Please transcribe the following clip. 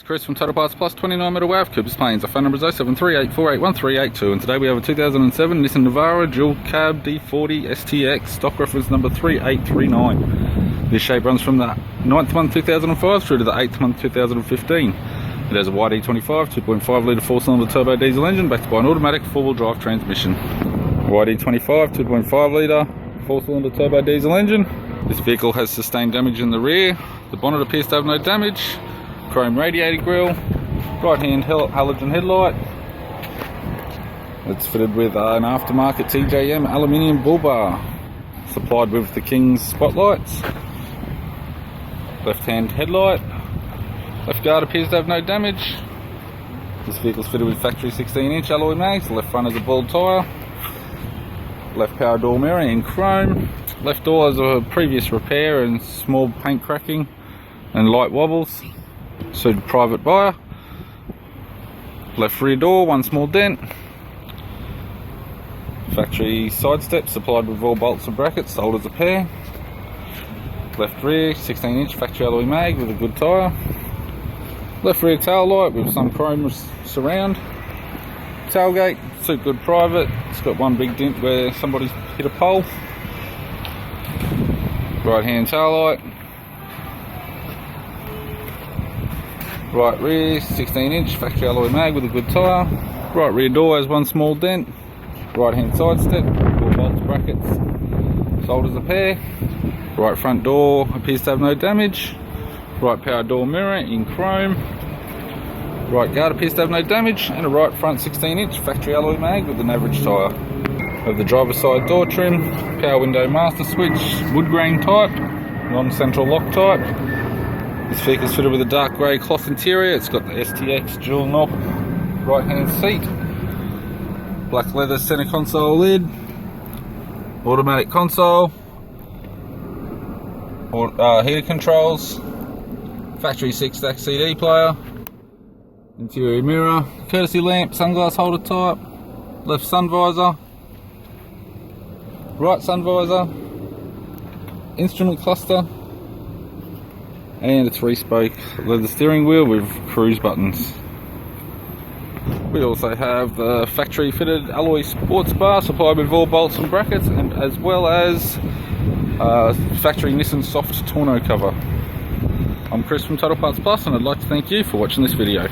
Chris from Total Parts Plus, 29 Meadow Ave, Cooper's Plains. Our phone number is 0738481382, and today we have a 2007 Nissan Navara dual cab D40 STX, stock reference number 3839. This shape runs from the 9th month 2005 through to the 8th month 2015. It has a YD25 2.5 litre 4-cylinder turbo diesel engine backed by an automatic 4-wheel drive transmission. YD25 2.5 litre 4-cylinder turbo diesel engine. This vehicle has sustained damage in the rear. The bonnet appears to have no damage. Chrome radiator grille, right hand halogen headlight. It's fitted with an aftermarket TJM aluminium bull bar, supplied with the King's spotlights. Left hand headlight. Left guard appears to have no damage. This vehicle is fitted with factory 16-inch alloy mags. The left front is a bald tyre. Left power door mirror in chrome. Left door has a previous repair and small paint cracking and light wobbles. Suited private buyer. Left rear door, one small dent. Factory sidesteps supplied with all bolts and brackets, sold as a pair. Left rear 16-inch factory alloy mag with a good tyre. Left rear tail light with some chrome surround. Tailgate, suit good private. It's got one big dent where somebody's hit a pole. Right hand tail light. Right rear 16-inch factory alloy mag with a good tyre. Right rear door has one small dent. Right hand side step, 4 bolts brackets, sold as a pair. Right front door appears to have no damage. Right power door mirror in chrome. Right guard appears to have no damage, and a right front 16-inch factory alloy mag with an average tyre. Of the driver's side door trim, power window master switch, wood grain type, non-central lock type. This vehicle is fitted with a dark grey cloth interior. It's got the STX dual knob right hand seat, black leather centre console lid, automatic console, heater controls, factory 6-stack CD player, interior mirror, courtesy lamp, sunglass holder type, left sun visor, right sun visor, instrument cluster, and a 3-spoke leather steering wheel with cruise buttons. We also have the factory fitted alloy sports bar supplied with all bolts and brackets, and as well as factory Nissan soft tonneau cover. I'm Chris from Total Parts Plus, and I'd like to thank you for watching this video.